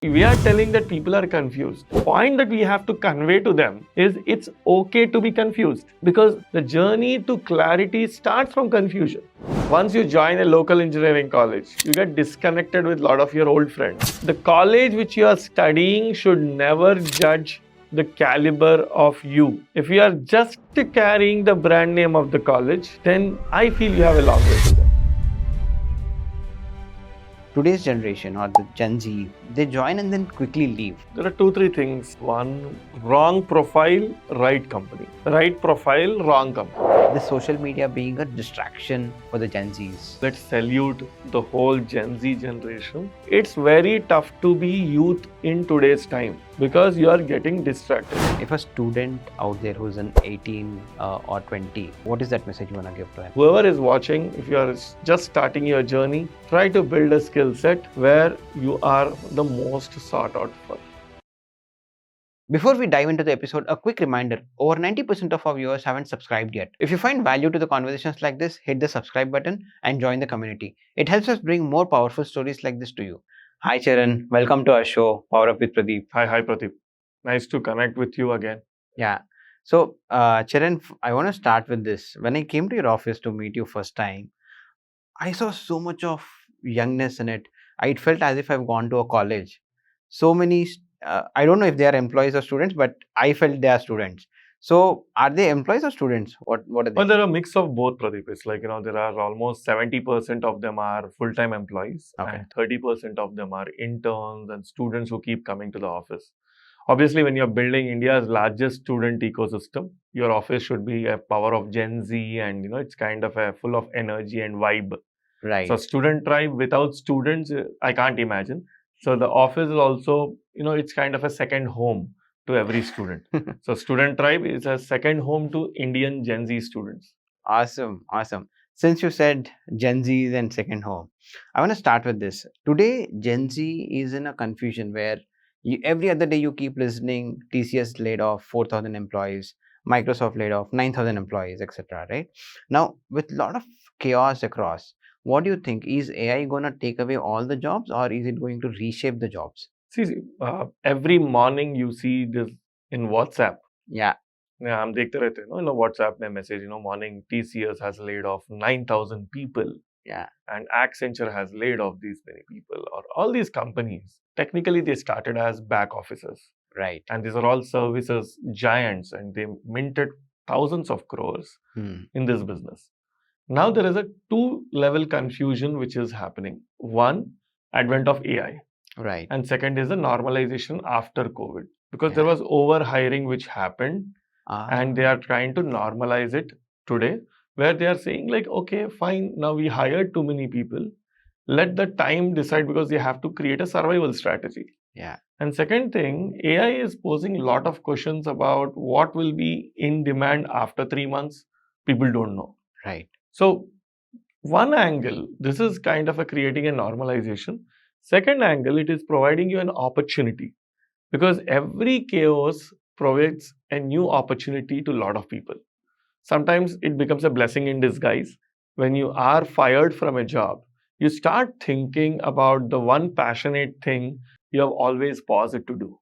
We are telling that people are confused. The point that we have to convey to them is it's okay to be confused because the journey to clarity starts from confusion. Once you join a local engineering college, you get disconnected with a lot of your old friends. The college which you are studying should never judge the caliber of you. If you are just carrying the brand name of the college, then I feel you have a long way to go. Today's generation or the Gen Z, they join and then quickly leave. There are 2-3 things. One, wrong profile, right company. Right profile, wrong company. The social media being a distraction for the Gen Zs. Let's salute the whole Gen Z generation. It's very tough to be youth in today's time because you are getting distracted. If a student out there who's an 18 or 20, what is that message you want to give to them? Whoever is watching, if you are just starting your journey, try to build a skill set where you are the most sought out for. Before we dive into the episode, a quick reminder, over 90% of our viewers haven't subscribed yet. If you find value to the conversations like this, hit the subscribe button and join the community. It helps us bring more powerful stories like this to you. Hi Charan, welcome to our show, PowerUp with Pradeep. Hi Pradeep. Nice to connect with you again. Yeah. So, Charan, I want to start with this. When I came to your office to meet you first time, I saw so much of youngness in it. It felt as if I've gone to a college. So many, I don't know if they are employees or students, but I felt they are students. So, are they employees or students? What are they? Well, there are a mix of both, Pradeep. It's like, there are almost 70% of them are full-time employees and 30% of them are interns and students who keep coming to the office. Obviously, when you're building India's largest student ecosystem, your office should be a power of Gen Z and, it's kind of full of energy and vibe. Right. So student tribe without students, I can't imagine. So the office is also, it's kind of a second home to every student. So student tribe is a second home to Indian Gen Z students. Awesome. Since you said Gen Z is and second home, I want to start with this. Today, Gen Z is in a confusion where every other day you keep listening, TCS laid off 4,000 employees, Microsoft laid off 9,000 employees, etc. Right? Now, with a lot of chaos across, what do you think? Is AI going to take away all the jobs or is it going to reshape the jobs? See, every morning you see this in WhatsApp. Yeah. Yeah, I'm देखते रहते हैं, WhatsApp में message, morning TCS has laid off 9,000 people. Yeah. And Accenture has laid off these many people, or all these companies. Technically, they started as back offices. Right. And these are all services giants and they minted thousands of crores in this business. Now there is a two-level confusion which is happening. One, advent of AI. Right. And second is the normalization after COVID. Because there was over-hiring which happened and they are trying to normalize it today, where they are saying like, okay, fine, now we hired too many people. Let the time decide because they have to create a survival strategy. Yeah. And second thing, AI is posing a lot of questions about what will be in demand after 3 months. People don't know. Right. So one angle, this is kind of creating a normalization. Second angle, it is providing you an opportunity because every chaos provides a new opportunity to a lot of people. Sometimes it becomes a blessing in disguise. When you are fired from a job, you start thinking about the one passionate thing you have always paused to do.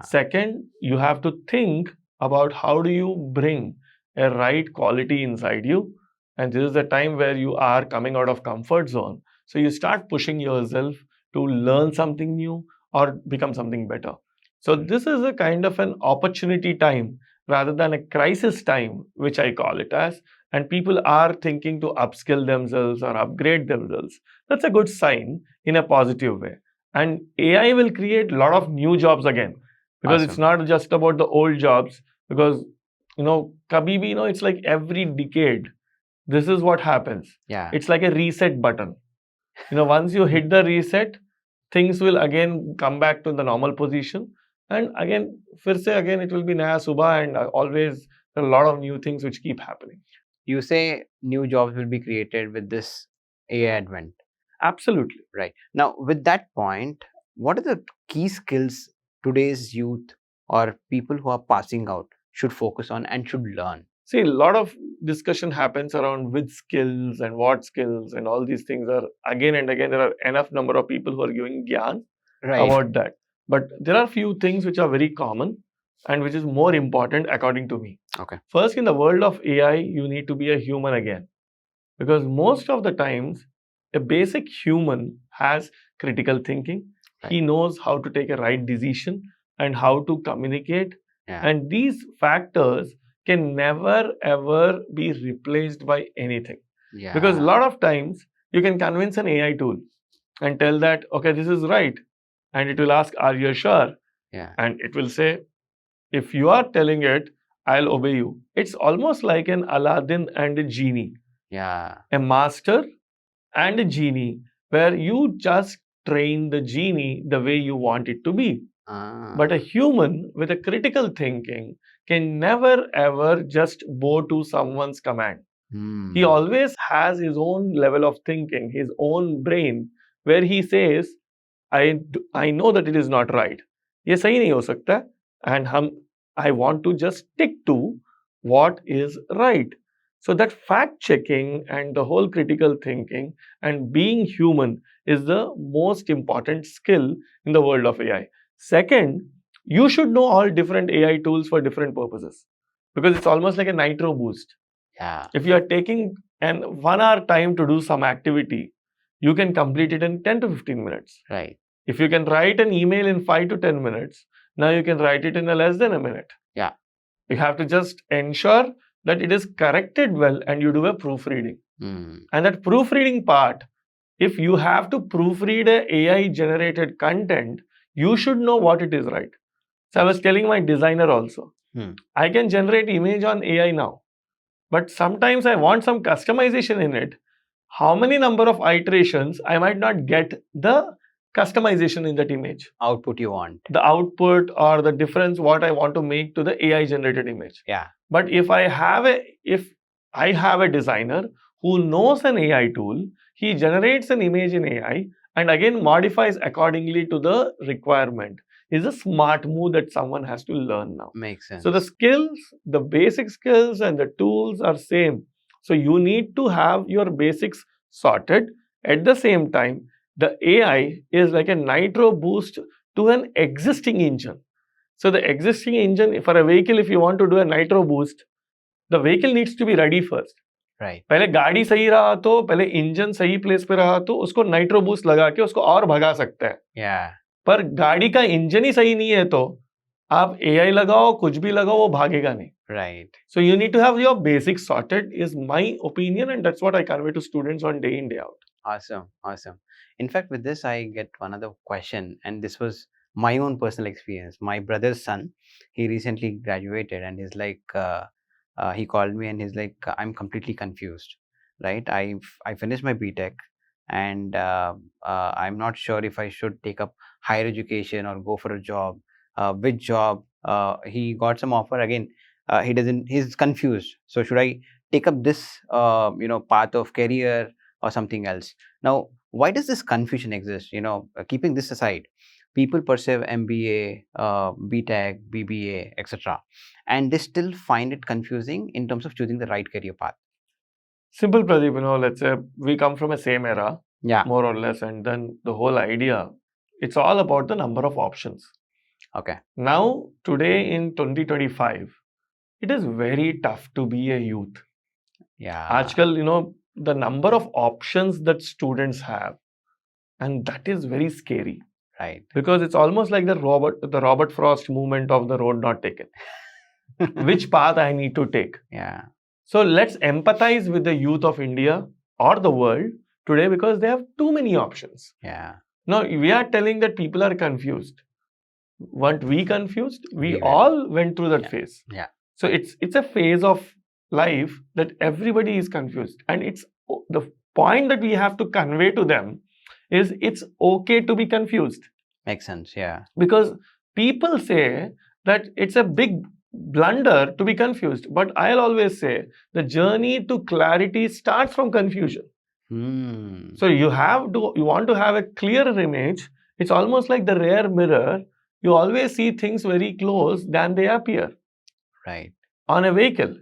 Second, you have to think about how do you bring a right quality inside you. And this is the time where you are coming out of comfort zone. So you start pushing yourself to learn something new or become something better. So this is a kind of an opportunity time rather than a crisis time, which I call it as. And people are thinking to upskill themselves or upgrade themselves. That's a good sign in a positive way. And AI will create a lot of new jobs again. Because It's not just about the old jobs. Because, kabhi bhi, it's like every decade. This is what happens. Yeah. It's like a reset button. Once you hit the reset, things will again come back to the normal position. And again, it will be Naya Subha and always there are a lot of new things which keep happening. You say new jobs will be created with this AI advent. Absolutely. Right. Now, with that point, what are the key skills today's youth or people who are passing out should focus on and should learn? See, a lot of discussion happens around which skills and what skills and all these things are again and again. There are enough number of people who are giving gyan. Right. about that. But there are few things which are very common and which is more important according to me. Okay. First, in the world of AI, you need to be a human again. Because most of the times, a basic human has critical thinking. Right. He knows how to take a right decision and how to communicate. Yeah. And these factors can never ever be replaced by anything. Yeah. Because a lot of times, you can convince an AI tool and tell that, okay, this is right. And it will ask, are you sure? Yeah. And it will say, if you are telling it, I'll obey you. It's almost like an Aladdin and a genie. Yeah. A master and a genie, where you just train the genie the way you want it to be. But a human with a critical thinking can never ever just bow to someone's command. He always has his own level of thinking, his own brain, where he says, I know that it is not right. ये सही नहीं हो सकता and I want to just stick to what is right. So that fact checking and the whole critical thinking and being human is the most important skill in the world of AI. Second, you should know all different AI tools for different purposes because it's almost like a nitro boost. Yeah. If you are taking an 1 hour time to do some activity, you can complete it in 10 to 15 minutes. Right. If you can write an email in 5 to 10 minutes, now you can write it in less than a minute. Yeah. You have to just ensure that it is corrected well and you do a proofreading. And that proofreading part, if you have to proofread a AI generated content, you should know what it is, right? So I was telling my designer also, I can generate image on AI now, but sometimes I want some customization in it. How many number of iterations I might not get the customization in that image. Output you want. The output or the difference what I want to make to the AI generated image. Yeah. But if I have a designer who knows an AI tool, he generates an image in AI and again modifies accordingly to the requirement. Is a smart move that someone has to learn now. Makes sense. So the skills, the basic skills and the tools are same. So you need to have your basics sorted. At the same time, the AI is like a nitro boost to an existing engine. So the existing engine for a vehicle, if you want to do a nitro boost, the vehicle needs to be ready first. Right. पहले गाड़ी सही रहा तो पहले engine सही place पे रहा तो उसको नाइट्रो बूस्ट लगा के उसको और भगा सकते हैं. Yeah. पर गाड़ी का इंजन ही सही नहीं है तो आप AI लगाओ कुछ भी लगाओ वो भागेगा नहीं. Right. So you need to have your basics sorted is my opinion and that's what I convey to students on day in day out. Awesome. Awesome. In fact, with this, I get one other question, and this was my own personal experience. My brother's son, he recently graduated, and he's like, he called me and he's like, I'm completely confused, right? I finished my BTech, and I'm not sure if I should take up higher education or go for a job. Which job? He got some offer again. He's confused. So should I take up this, path of career or something else? Now, why does this confusion exist? Keeping this aside, people pursue MBA, BTech, BBA, etc., and they still find it confusing in terms of choosing the right career path. Simple, Pradeep, let's say we come from a same era, Yeah. more or less, and then the whole idea, it's all about the number of options. Okay. Now, today in 2025, it is very tough to be a youth. Yeah. Aajkal, the number of options that students have, and that is very scary. Right. Because it's almost like the Robert Frost movement of the road not taken. Which path I need to take? Yeah. So let's empathize with the youth of India or the world today because they have too many options. Yeah. Now, we are telling that people are confused. Weren't we confused? We We were. all went through that phase. Yeah. So it's a phase of life that everybody is confused. And it's the point that we have to convey to them is it's okay to be confused. Makes sense. Yeah. Because people say that it's a big blunder to be confused. But I'll always say the journey to clarity starts from confusion. So you want to have a clearer image. It's almost like the rear mirror. You always see things very close than they appear. Right. On a vehicle,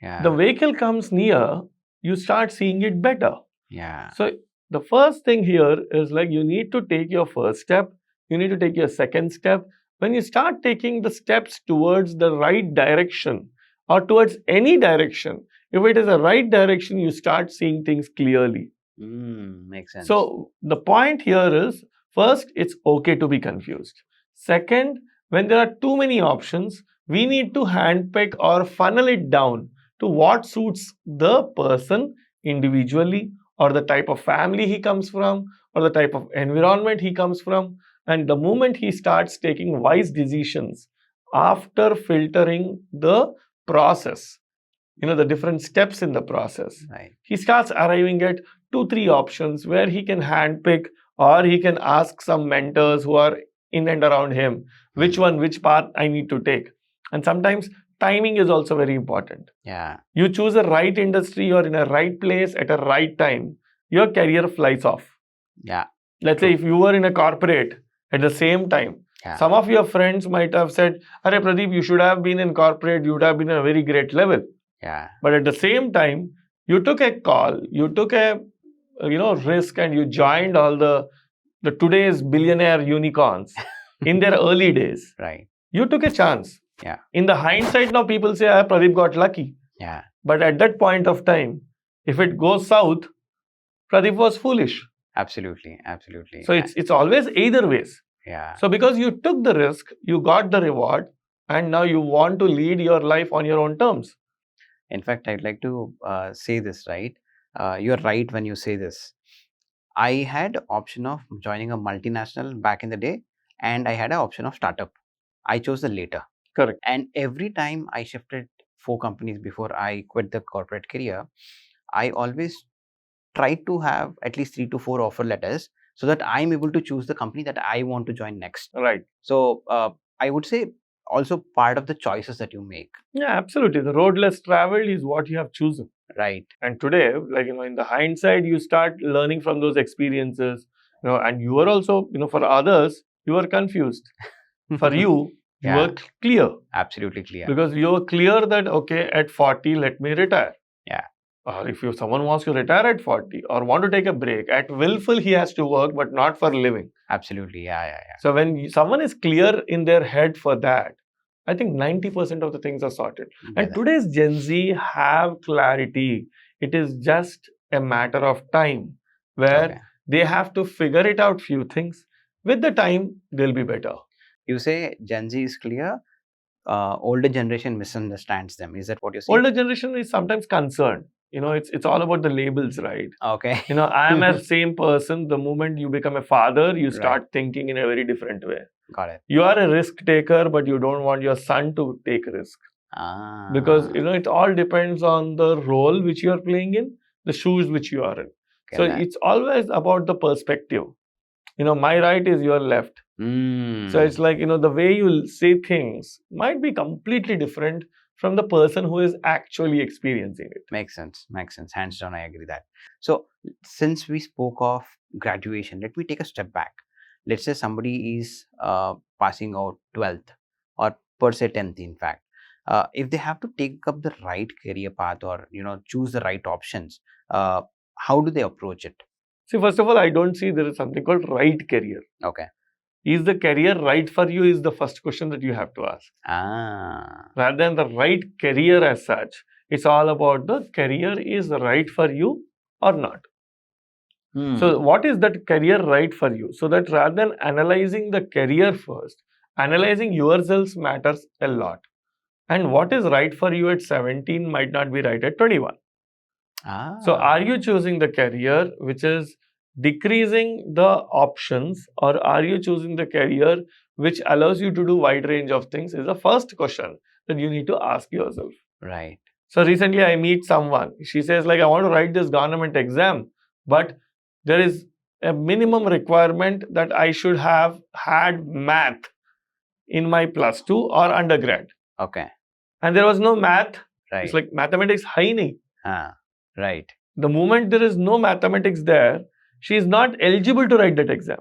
Yeah. the vehicle comes near, you start seeing it better. Yeah. So the first thing here is like you need to take your first step, you need to take your second step. When you start taking the steps towards the right direction or towards any direction, if it is a right direction, you start seeing things clearly. Makes sense. So the point here is, first, it's okay to be confused. Second, when there are too many options, we need to handpick or funnel it down to what suits the person individually, or the type of family he comes from, or the type of environment he comes from. And the moment he starts taking wise decisions after filtering the process, the different steps in the process, Right. he starts arriving at 2-3 options where he can handpick, or he can ask some mentors who are in and around him which path I need to take. And sometimes timing is also very important. Yeah. You choose a right industry or in a right place at a right time, your career flies off. Yeah. Let's say if you were in a corporate at the same time, some of your friends might have said, "Arey Pradeep, you should have been in corporate, you would have been at a very great level." Yeah. But at the same time, you took a call, you took a risk, and you joined all the today's billionaire unicorns in their early days. Right. You took a chance. Yeah. In the hindsight now, people say, Pradeep got lucky. Yeah. But at that point of time, if it goes south, Pradeep was foolish. Absolutely. Absolutely. So it's always either ways. Yeah. So because you took the risk, you got the reward, and now you want to lead your life on your own terms. In fact, I'd like to say this, right? You're right when you say this. I had option of joining a multinational back in the day, and I had an option of startup. I chose the later. Correct. And every time I shifted 4 companies before I quit the corporate career, I always tried to have at least 3 to 4 offer letters so that I'm able to choose the company that I want to join next. Right. So I would say also part of the choices that you make. Yeah, absolutely. The road less traveled is what you have chosen. Right. And today, in the hindsight, you start learning from those experiences, and you are also, for others, you are confused. For you, you Yeah. are clear. Absolutely clear. Because you are clear that, okay, at 40, let me retire. Yeah. Or if someone wants to retire at 40 or want to take a break, at willful he has to work, but not for living. Absolutely. Yeah. So when someone is clear in their head for that, I think 90% of the things are sorted. And today's Gen Z have clarity. It is just a matter of time where they have to figure it out few things. With the time, they'll be better. You say Gen Z is clear. Older generation misunderstands them. Is that what you're saying? Older generation is sometimes concerned. It's all about the labels, right? Okay. I am a same person. The moment you become a father, you start thinking in a very different way. Got it. You are a risk taker, but you don't want your son to take risk. Because, it all depends on the role which you are playing in, the shoes which you are in. So it's always about the perspective. My right is your left. So it's like, the way you say things might be completely different from the person who is actually experiencing it. Makes sense. Hands down, I agree that. So since we spoke of graduation, let me take a step back. Let's say somebody is passing out 12th or per se 10th, in fact. If they have to take up the right career path or, choose the right options, how do they approach it? See, first of all, I don't see there is something called right career. Okay. Is the career right for you is the first question that you have to ask. Rather than the right career as such, it's all about the career is right for you or not. So what is that career right for you? So that rather than analyzing the career first, analyzing yourselves matters a lot. And what is right for you at 17 might not be right at 21. So are you choosing the career which is decreasing the options, or are you choosing the career which allows you to do wide range of things is the first question that you need to ask yourself. Right. So recently I meet someone. She says I want to write this government exam, but there is a minimum requirement that I should have had math in my plus 2 or undergrad. Okay. And there was no math. Right. It's like mathematics hai nahi. Right. The moment there is no mathematics there, she is not eligible to write that exam.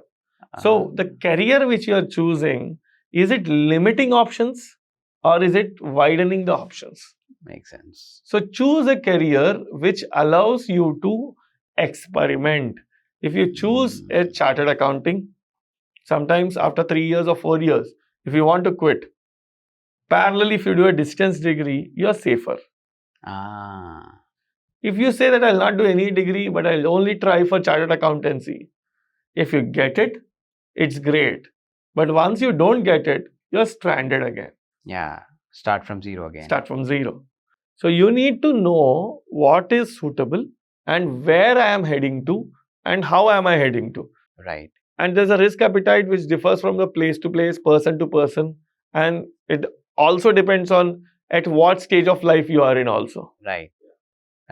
So the career which you are choosing, is it limiting options or is it widening the options? Makes sense. So choose a career which allows you to experiment. If you choose a chartered accounting, Sometimes after 3 years or 4 years, if you want to quit, parallel, if you do a distance degree, you are safer. Ah, If you say that I'll not do any degree, but I'll only try for chartered accountancy, if you get it, it's great. But once you don't get it, you're stranded again. yeah. Start from zero again. Start from zero. So you need to know what is suitable and where I am heading to and how am I heading to. Right. And there's a risk appetite which differs from the place to place, person to person. And it also depends on at what stage of life you are in also. Right.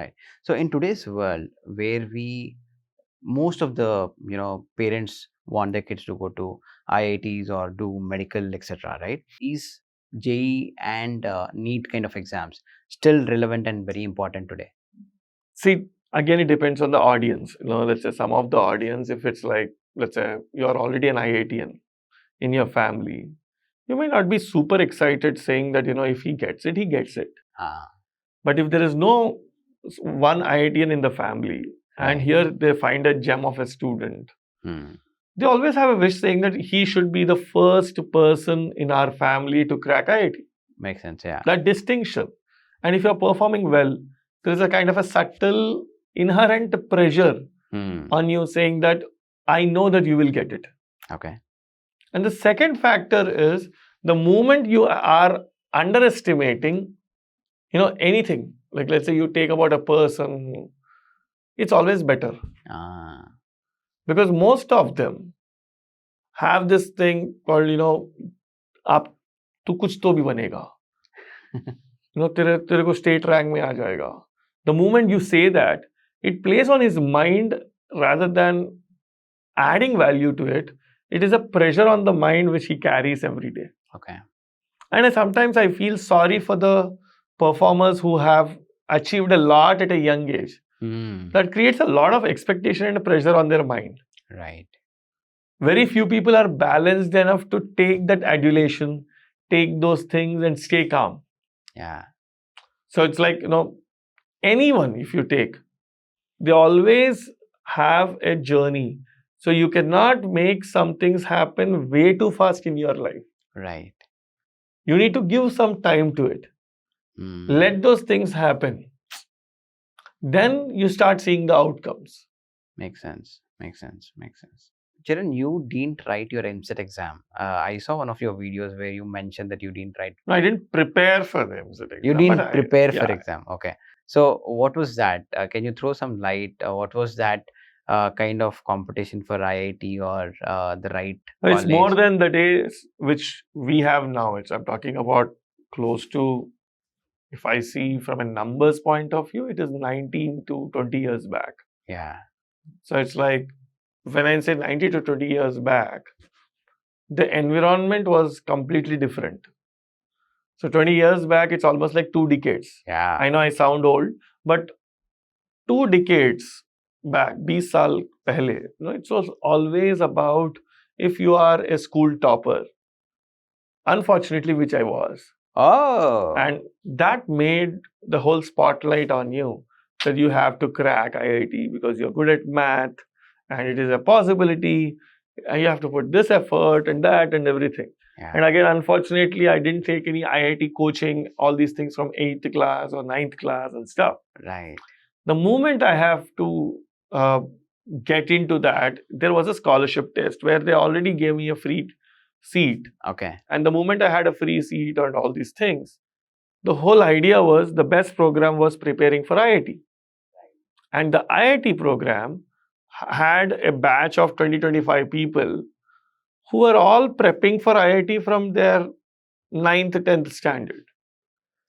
Right. So in today's world where most of the parents want their kids to go to IITs or do medical, etc. Right? These JEE and NEET kind of exams still relevant and very important today. See, again, it depends on the audience. Let's say some of the audience, if it's like, let's say you're already an IITian in your family, you may not be super excited saying that, if he gets it, he gets it. Ah, But if there is no one IITian in the family, and right. here they find a gem of a student, Hmm. they always have a wish saying that he should be the first person in our family to crack IIT. Makes sense. Yeah. That distinction. And if you're performing well, there is a kind of a subtle inherent pressure Hmm. on you saying that I know that you will get it. Okay. And the second factor is the moment you are underestimating, anything, like let's say you take about a person, it's always better. Ah, Because most of them have this thing called, आप तू कुछ तो भी बनेगा. तेरे को state rank में आ जाएगा. The moment you say that, it plays on his mind rather than adding value to it. It is a pressure on the mind which he carries every day. okay. And sometimes I feel sorry for the performers who have achieved a lot at a young age. Hmm. That creates a lot of expectation and pressure on their mind. Right. Very few people are balanced enough to take that adulation, take those things and stay calm. Yeah. So it's like, anyone, if you take, they always have a journey. So you cannot make some things happen way too fast in your life. Right. You need to give some time to it. Hmm. Let those things happen. Then you start seeing the outcomes. Makes sense. Makes sense. Makes sense. Charan, you didn't write your EAMCET exam. I saw one of your videos where you mentioned that you didn't write. No, I didn't prepare for the EAMCET exam. You didn't but prepare for yeah. exam. Okay. So what was that? Can you throw some light? What was that kind of competition for IIT or the right It's college? more than the days which we have now. I'm talking about close to, if I see from a numbers point of view, it is 19 to 20 years back. Yeah. So it's like, when I say 90 to 20 years back, the environment was completely different. So 20 years back, it's almost like 2 decades. Yeah. I know I sound old, but 2 decades back, 20 saal pehle, it was always about if you are a school topper. Unfortunately, which I was. Oh. And that made the whole spotlight on you that you have to crack IIT because you're good at math and it is a possibility. And you have to put this effort and that and everything. Yeah. And again, unfortunately, I didn't take any IIT coaching, all these things from 8th class or 9th class and stuff. Right. The moment I have to get into that, there was a scholarship test where they already gave me a free seat. Okay. And the moment I had a free seat and all these things, the whole idea was the best program was preparing for IIT. And the IIT program had a batch of 20-25 people who were all prepping for IIT from their 9th, 10th standard.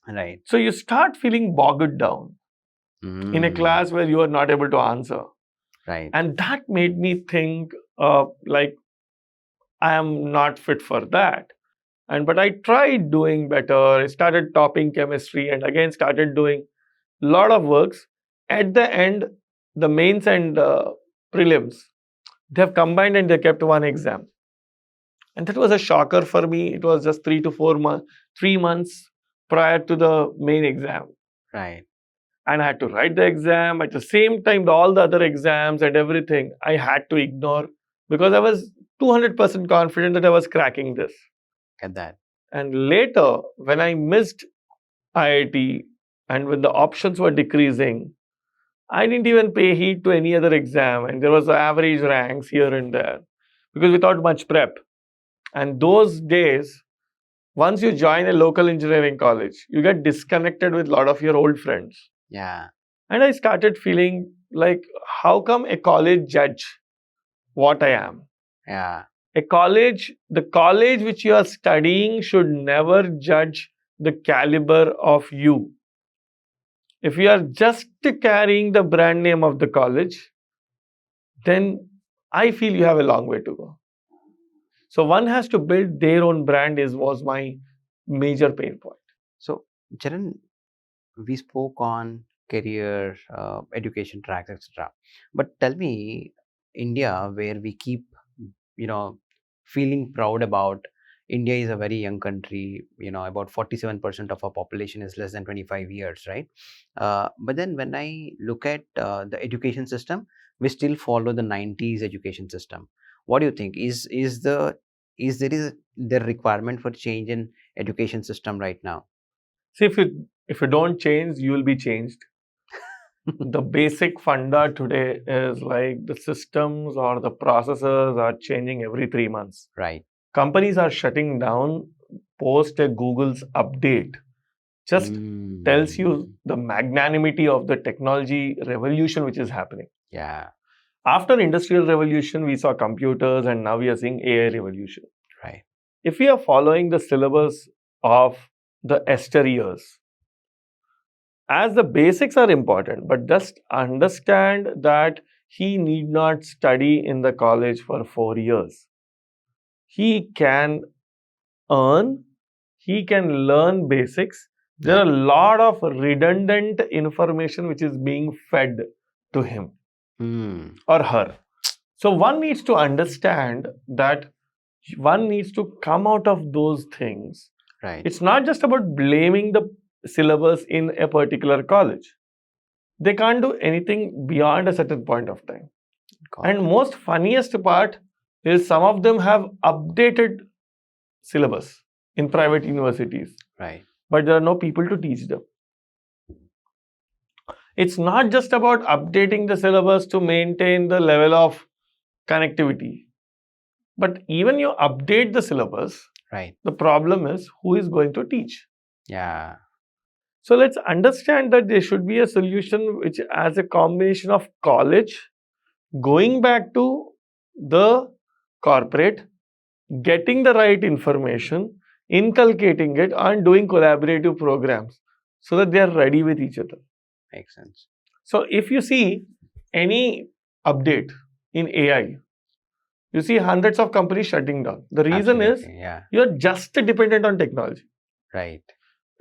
Right. So you start feeling bogged down in a class where you are not able to answer. Right. And that made me think like I am not fit for that. But I tried doing better. I started topping chemistry and again started doing a lot of works. At the end, the mains and prelims, they have combined and they kept one exam. And that was a shocker for me. It was just 3 months prior to the main exam. Right. And I had to write the exam. At the same time, all the other exams and everything, I had to ignore because I was 200% confident that I was cracking this. Get that. And later, when I missed IIT and when the options were decreasing, I didn't even pay heed to any other exam, and there was average ranks here and there because without much prep. And those days, once you join a local engineering college, you get disconnected with a lot of your old friends. Yeah. And I started feeling like, how come a college judge what I am? Yeah. The college which you are studying should never judge the caliber of you. If you are just carrying the brand name of the college, then I feel you have a long way to go. So one has to build their own brand was my major pain point. So, Charan, we spoke on career, education tracks, etc. But tell me, India, where we keep, feeling proud about. India is a very young country. About 47% of our population is less than 25 years, right? But then when I look at the education system, we still follow the 90s education system. What do you think? Is the requirement for change in education system right now? See, if you don't change, you will be changed. The basic funda today is like the systems or the processes are changing every 3 months. Right. Companies are shutting down post a Google's update. Just tells you the magnanimity of the technology revolution which is happening. Yeah. After industrial revolution, we saw computers, and now we are seeing AI revolution. Right. If we are following the syllabus of the Esther years, as the basics are important, but just understand that he need not study in the college for 4 years. He can earn, he can learn basics. There are a lot of redundant information which is being fed to him or her. So one needs to understand that one needs to come out of those things. Right. It's not just about blaming the syllabus in a particular college. They can't do anything beyond a certain point of time. And most funniest part is some of them have updated syllabus in private universities. Right. But there are no people to teach them. It's not just about updating the syllabus to maintain the level of connectivity. But even you update the syllabus, right, the problem is who is going to teach. Yeah. So let's understand that there should be a solution which as a combination of college, going back to the corporate, getting the right information, inculcating it, and doing collaborative programs so that they are ready with each other. Makes sense. So if you see any update in AI, you see hundreds of companies shutting down. The reason is you're just dependent on technology. Right.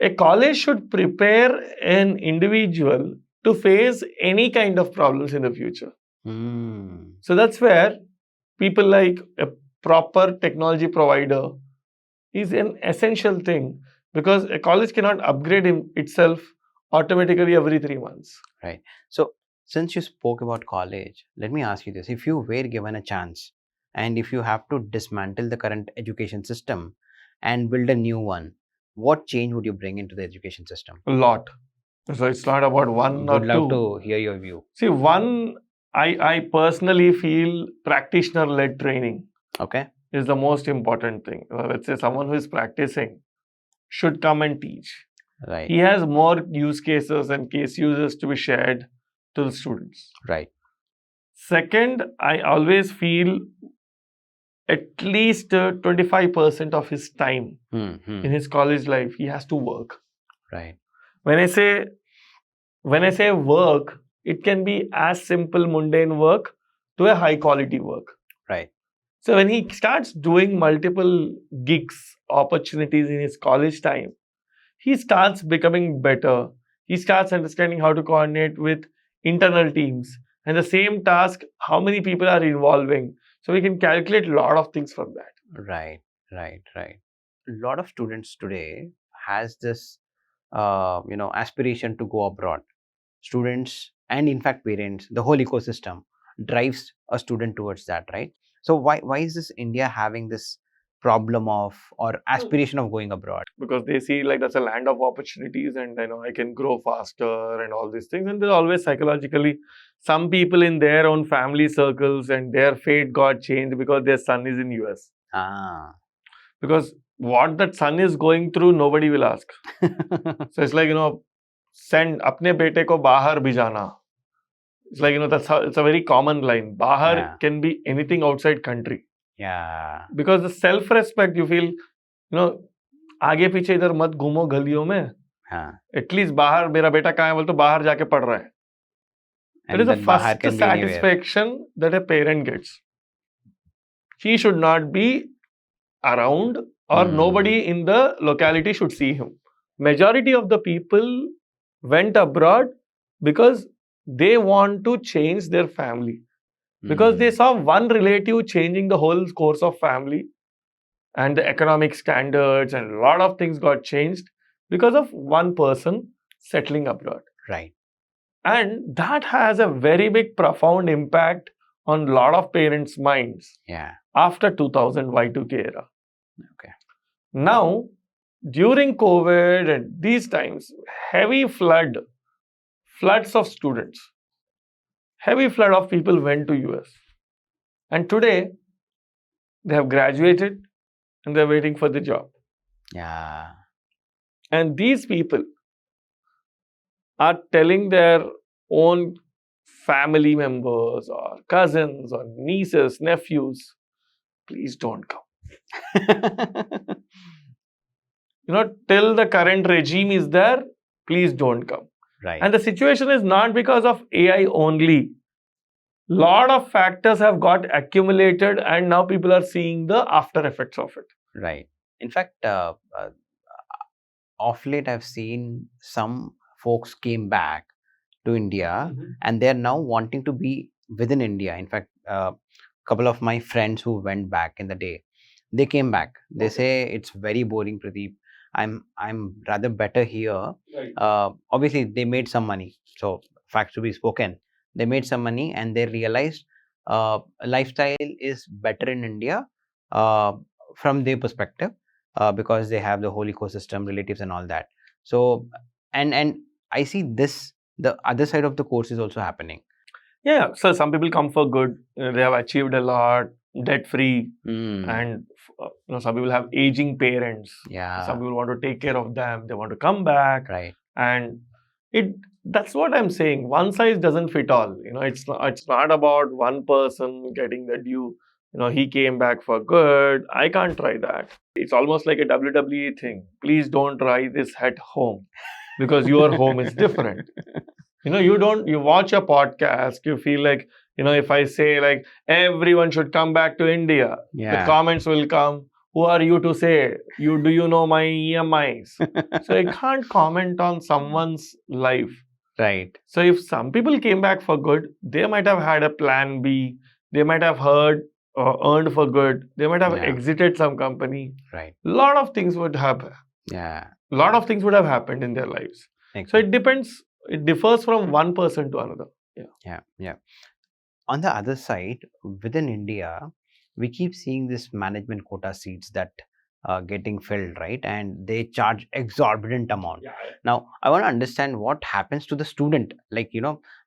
A college should prepare an individual to face any kind of problems in the future. So that's where people like a proper technology provider is an essential thing, because a college cannot upgrade itself automatically every 3 months. Right. So since you spoke about college, let me ask you this. If you were given a chance and if you have to dismantle the current education system and build a new one, what change would you bring into the education system? A lot. So it's not about one or two. Would love to hear your view. See, one, I personally feel practitioner-led training is the most important thing. Let's say someone who is practicing should come and teach. Right. He has more use cases and case users to be shared to the students. Right. Second, I always feel at least 25% of his time in his college life, he has to work. Right. When I say work, it can be as simple mundane work to a high quality work. Right. So when he starts doing multiple gigs, opportunities in his college time, he starts becoming better. He starts understanding how to coordinate with internal teams. And the same task, how many people are involving. So we can calculate a lot of things from that. Right. A lot of students today has this, aspiration to go abroad. Students and in fact parents, the whole ecosystem drives a student towards that, right? So why is this India having this problem of or aspiration of going abroad? Because they see like that's a land of opportunities, and I can grow faster and all these things. And there's always psychologically some people in their own family circles and their fate got changed because their son is in US. Because what that son is going through, nobody will ask. So it's like, send apne bete ko bahar bhijana. It's like, it's a very common line. Bahar Yeah. can be anything outside country. Yeah. Because the self-respect you feel, आगे पीछे इधर मत घूमो गलियों में. हाँ. At least बाहर मेरा बेटा कहाँ है बोल तो बाहर जाके पढ़ रहा है. It is the first satisfaction that a parent gets. He should not be around, or nobody in the locality should see him. Majority of the people went abroad because they want to change their family. Because they saw one relative changing the whole course of family, and the economic standards and a lot of things got changed because of one person settling abroad. Right. And that has a very big, profound impact on a lot of parents' minds. Yeah. After 2000 Y2K era. Okay. Now, during COVID and these times, heavy floods of students, heavy flood of people went to US. And today, they have graduated and they're waiting for the job. Yeah. And these people are telling their own family members or cousins or nieces, nephews, please don't come. Till the current regime is there, please don't come. Right. And the situation is not because of AI only. Lot of factors have got accumulated, and now people are seeing the after effects of it. Right. In fact, of late, I've seen some folks came back to India, and they're now wanting to be within India. In fact, a couple of my friends who went back in the day, they came back. They say it's very boring, Pradeep. I'm rather better here. Right. Obviously, they made some money. So, facts to be spoken, they made some money, and they realized lifestyle is better in India from their perspective because they have the whole ecosystem, relatives, and all that. So, and I see this, the other side of the course is also happening. Yeah, so some people come for good. They have achieved a lot, debt free, and some people have aging parents. Yeah. Some people want to take care of them. They want to come back. Right. And that's what I'm saying. One size doesn't fit all. It's not about one person getting the due. He came back for good. I can't try that. It's almost like a WWE thing. Please don't try this at home because your home is different. You watch a podcast, you feel like, if I say like everyone should come back to India, the comments will come. Who are you to say? Do you know my EMIs? So I can't comment on someone's life. Right. So if some people came back for good, they might have had a plan B. They might have earned for good. They might have exited some company. Right. A lot of things would happen. Yeah. A lot of things would have happened in their lives. Exactly. So it depends. It differs from one person to another. Yeah. On the other side, within India, we keep seeing this management quota seats that getting filled, right? And they charge exorbitant amount. Now, I want to understand what happens to the student. Like,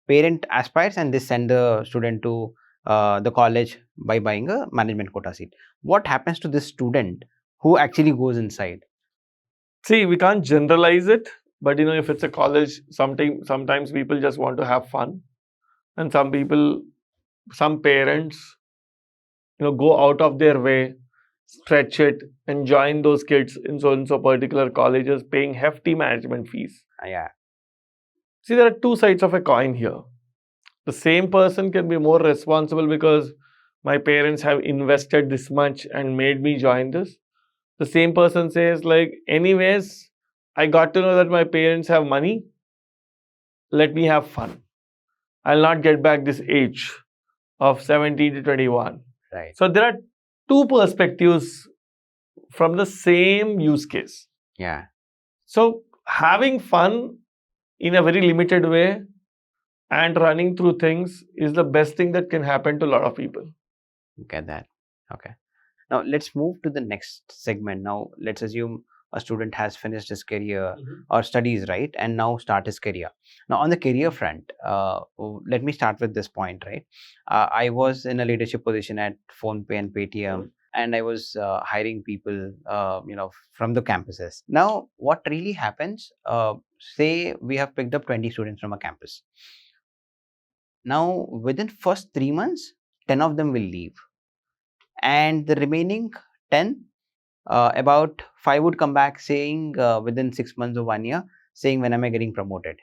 parent aspires and they send the student to the college by buying a management quota seat. What happens to this student who actually goes inside? See, we can't generalize it. But if it's a college, sometimes people just want to have fun, and some parents, go out of their way, stretch it, and join those kids in so particular colleges, paying hefty management fees. Yeah. See, there are two sides of a coin here. The same person can be more responsible because my parents have invested this much and made me join this. The same person says like, anyways, I got to know that my parents have money. Let me have fun. I'll not get back this age of 17 to 21. Right. So there are two perspectives from the same use case. Yeah. So having fun in a very limited way and running through things is the best thing that can happen to a lot of people. Get that. Okay. Now let's move to the next segment. Now let's assume a student has finished his career or studies, right, and now start his career. Now on the career front, let me start with this point, right? I was in a leadership position at PhonePe and Paytm, and I was hiring people, from the campuses. Now, what really happens? Say we have picked up 20 students from a campus. Now, within first 3 months, 10 of them will leave, and the remaining 10, about 5 would come back saying within 6 months or 1 year, saying when am I getting promoted.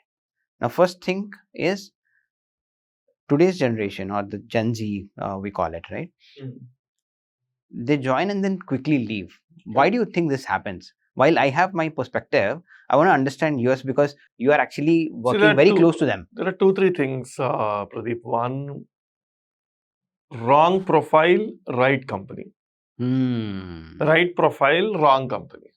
Now, first thing is today's generation, or the Gen Z, we call it, right? They join and then quickly leave. Why do you think this happens? While I have my perspective, I want to understand yours, because you are actually working very close to them. There are 2-3 things, Pradeep. One, wrong profile, right company. Right profile, wrong company.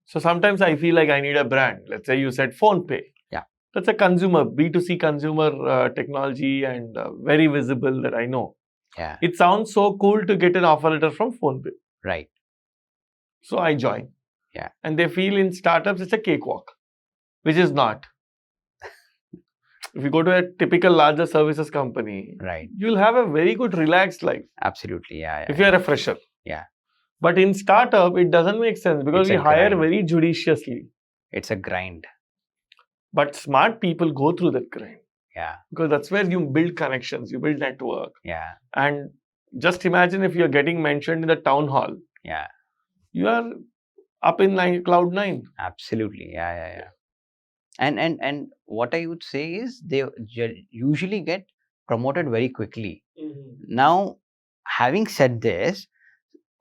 So sometimes I feel like I need a brand. Let's say you said PhonePe. Yeah. That's a consumer, B2C consumer technology, and very visible that I know. Yeah. It sounds so cool to get an offer letter from PhonePe. Right. So I join. Yeah. And they feel in startups it's a cakewalk, which is not. If you go to a typical larger services company, Right. you'll have a very good relaxed life. Absolutely. Yeah. If you're a fresher. Yeah. But in startup, it doesn't make sense because we hire very judiciously. It's a grind. But smart people go through that grind. Yeah. Because that's where you build connections, you build network. Yeah. And just imagine if you're getting mentioned in the town hall. Yeah. You are up in cloud 9. Absolutely. Yeah. And what I would say is they usually get promoted very quickly. Now, having said this,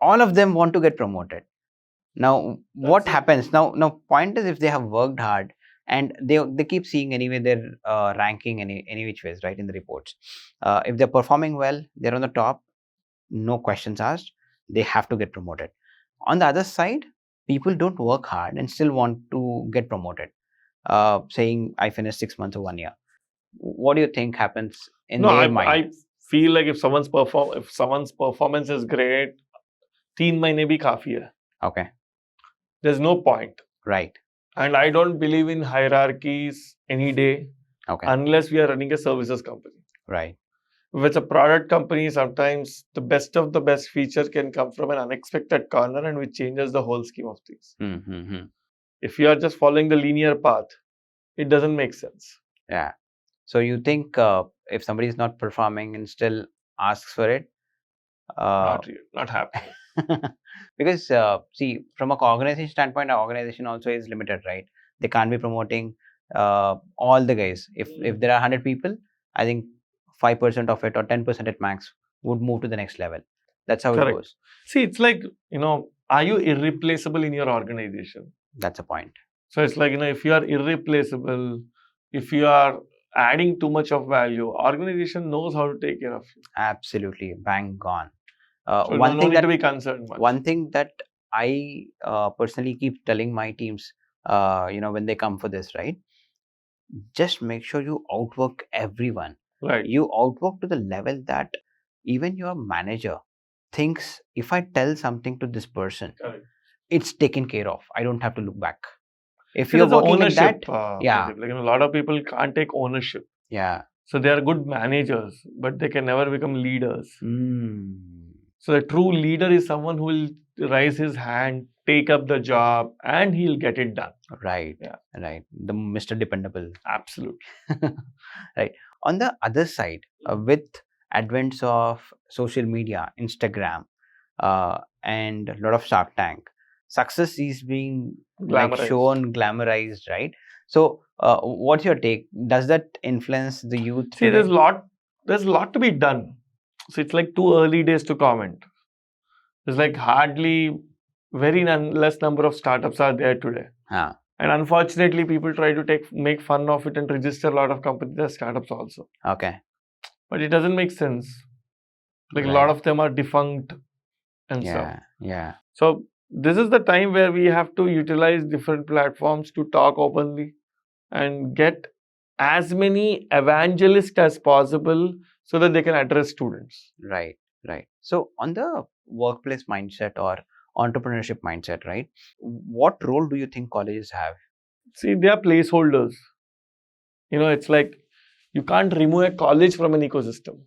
all of them want to get promoted. Now, what happens? Now, point is, if they have worked hard and they keep seeing anyway their ranking any which ways, right, in the reports. If they're performing well, they're on the top, no questions asked, they have to get promoted. On the other side, people don't work hard and still want to get promoted, saying I finished 6 months or 1 year. What do you think happens in their mind? I feel like if someone's performance is great, 3 mahine bhi kafi hai. Okay. There's no point. Right. And I don't believe in hierarchies any day. Okay. Unless we are running a services company. Right. If it's a product company, sometimes the best of the best feature can come from an unexpected corner and which changes the whole scheme of things. If you are just following the linear path, it doesn't make sense. Yeah. So you think if somebody is not performing and still asks for it? Not happening. Because see, from a organization standpoint, our organization also is limited, right? They can't be promoting all the guys. If there are 100 people, I think 5% of it or 10% at max would move to the next level. That's how it goes. See, it's like, are you irreplaceable in your organization? That's a point. So it's like, if you are irreplaceable, if you are adding too much of value, organization knows how to take care of you. Absolutely. Bang gone. So one thing to be concerned much. One thing that I personally keep telling my teams, when they come for this, right? Just make sure you outwork everyone. Right. You outwork to the level that even your manager thinks, if I tell something to this person, it's taken care of. I don't have to look back. If you're working like that, like a lot of people can't take ownership. Yeah. So they are good managers, but they can never become leaders. So the true leader is someone who will raise his hand, take up the job, and he'll get it done. Right. Yeah. Right. The Mr. Dependable. Absolutely. Right. On the other side, with advents of social media, Instagram, and a lot of Shark Tank, success is being shown, glamorized, right? So, what's your take? Does that influence the youth? See, there's a lot to be done. So it's like too early days to comment. There's like hardly very less number of startups are there today. And unfortunately, people try to make fun of it and register a lot of companies as startups also. Okay. But it doesn't make sense. Like a lot of them are defunct and stuff. Yeah. So this is the time where we have to utilize different platforms to talk openly and get as many evangelists as possible so that they can address students. Right. So on the workplace mindset or entrepreneurship mindset, right? What role do you think colleges have? See, they are placeholders. It's like you can't remove a college from an ecosystem.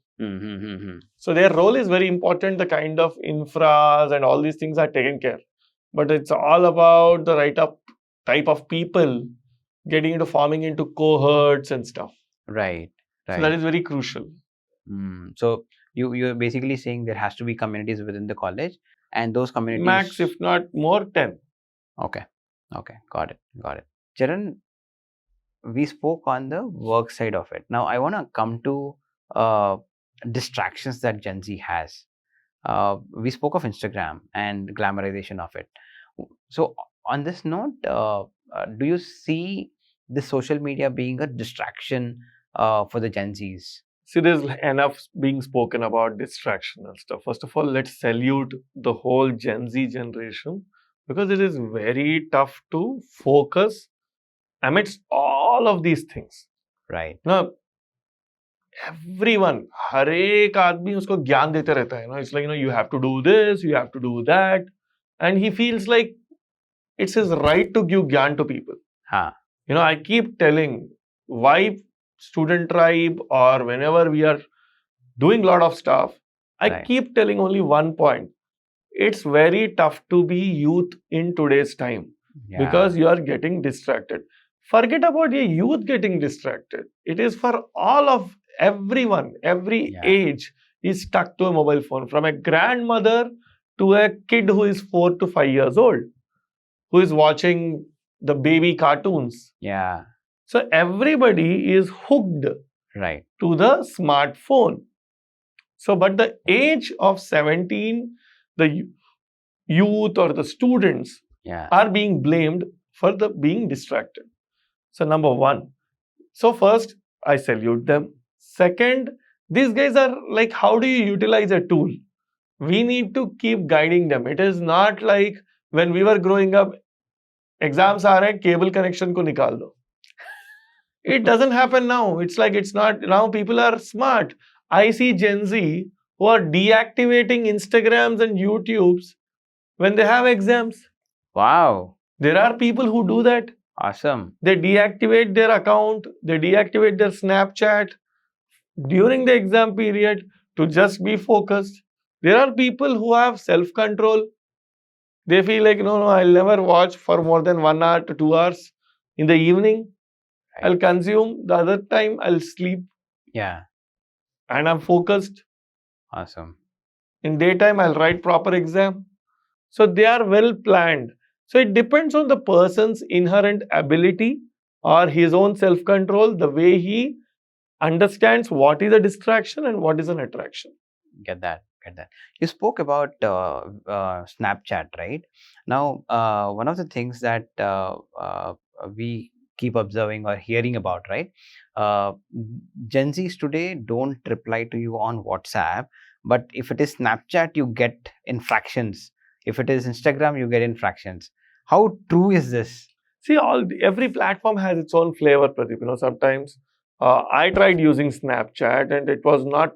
So their role is very important. The kind of infras and all these things are taken care. But it's all about the type of people getting into forming into cohorts and stuff. Right. So that is very crucial. So you're basically saying there has to be communities within the college, and those communities max, if not more, 10. Okay. Got it. Charan, we spoke on the work side of it. Now I want to come to distractions that Gen Z has. We spoke of Instagram and glamorization of it. So on this note, do you see the social media being a distraction for the Gen Zs? See, there's enough being spoken about distraction and stuff. First of all, let's salute the whole Gen Z generation, because it is very tough to focus amidst all of these things. Right. Now, everyone, हर एक आदमी उसको ज्ञान देते रहता है. It's like, you have to do this, you have to do that. And he feels like it's his right to give gyan to people. I keep telling why student tribe or whenever we are doing a lot of stuff, I keep telling only one point. It's very tough to be youth in today's time because you are getting distracted. Forget about your youth getting distracted. It is for all of everyone, every age is stuck to a mobile phone, from a grandmother to a kid who is 4 to 5 years old, who is watching the baby cartoons. So everybody is hooked to the smartphone. So, but the age of 17, the youth or the students are being blamed for the being distracted. So, number one. So, first, I salute them. Second, these guys are like, how do you utilize a tool? We need to keep guiding them. It is not like when we were growing up, exams are a cable connection ko nikal do. It doesn't happen now. It's like, it's not, now people are smart. I see Gen Z who are deactivating Instagrams and YouTubes when they have exams. Wow. There are people who do that. Awesome. They deactivate their account, they deactivate their Snapchat during the exam period to just be focused. There are people who have self-control. They feel like, no, I'll never watch for more than 1 hour to 2 hours in the evening. I'll consume, the other time I'll sleep. And I'm focused. Awesome. In daytime, I'll write proper exam. So they are well planned. So it depends on the person's inherent ability or his own self-control, the way he understands what is a distraction and what is an attraction. Get that. You spoke about Snapchat, right? Now, one of the things that we keep observing or hearing about, right? Gen Zs today don't reply to you on WhatsApp, but if it is Snapchat, you get infractions. If it is Instagram, you get infractions. How true is this? See, every platform has its own flavor, Pradeep. Sometimes I tried using Snapchat and it was not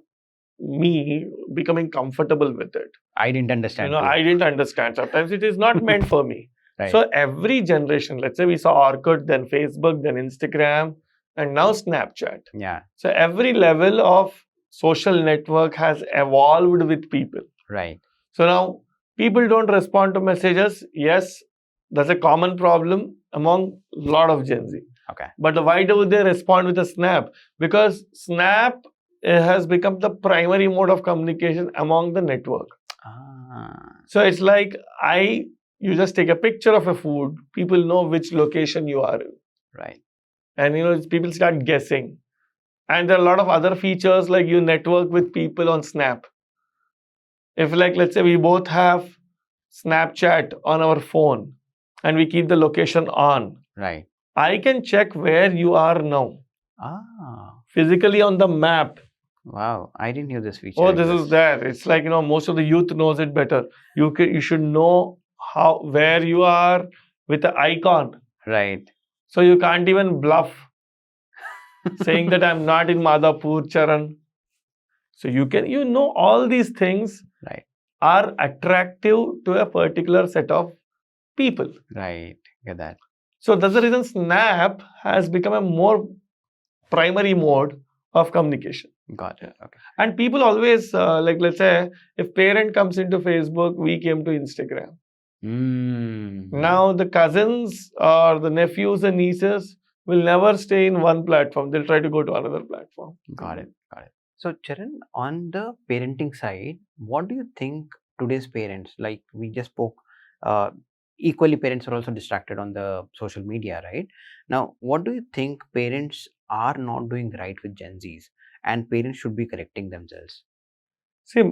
me becoming comfortable with it. I didn't understand. I didn't understand. Sometimes it is not meant for me. Right. So every generation, let's say we saw Orkut, then Facebook, then Instagram, and now Snapchat. So every level of social network has evolved with people. Right. So now people don't respond to messages. Yes, that's a common problem among a lot of Gen Z. Okay. But why do they respond with a snap? Because snap has become the primary mode of communication among the network. So it's like you just take a picture of a food, people know which location you are in. Right. And people start guessing. And there are a lot of other features like you network with people on Snap. If let's say we both have Snapchat on our phone and we keep the location on. Right. I can check where you are now. Physically on the map. Wow, I didn't hear this feature. Oh, this is there. It's like, most of the youth knows it better. You should know where you are with the icon. Right. So you can't even bluff saying that I'm not in Madhapur, Charan. So you know all these things Right. are attractive to a particular set of people. Right. Get that. So that's the reason Snap has become a more primary mode of communication. Got it. Okay. And people always like, let's say if parent comes into Facebook, we came to Instagram. Now the cousins or the nephews and nieces will never stay in one platform. They'll try to go to another platform. Got it. Got it. So, Charan, on the parenting side, what do you think today's parents, like we just spoke, equally parents are also distracted on the social media, right? Now, what do you think parents are not doing right with Gen Zs and parents should be correcting themselves? See,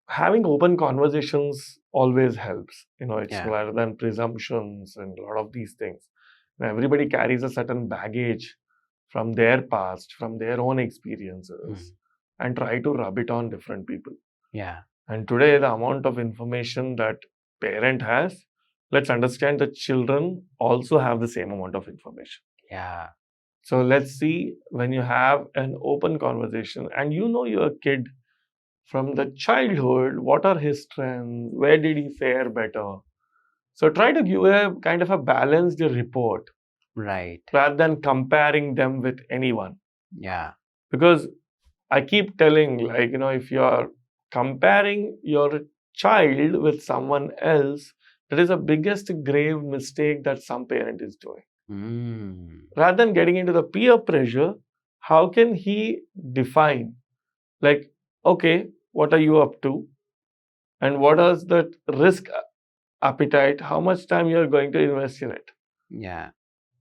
having open conversations always helps. It's Yeah. rather than presumptions and a lot of these things. Now, everybody carries a certain baggage from their past, from their own experiences, and try to rub it on different people. Yeah. And today, the amount of information that parent has, let's understand that children also have the same amount of information. Yeah. So let's see, when you have an open conversation and you know your kid from the childhood, what are his strengths, where did he fare better? So try to give a kind of a balanced report Right. rather than comparing them with anyone. Yeah. Because I keep telling, like, if you're comparing your child with someone else, that is the biggest grave mistake that some parent is doing. Rather than getting into the peer pressure, how can he define, like, okay, what are you up to? And what is that risk appetite? How much time you're going to invest in it? Yeah.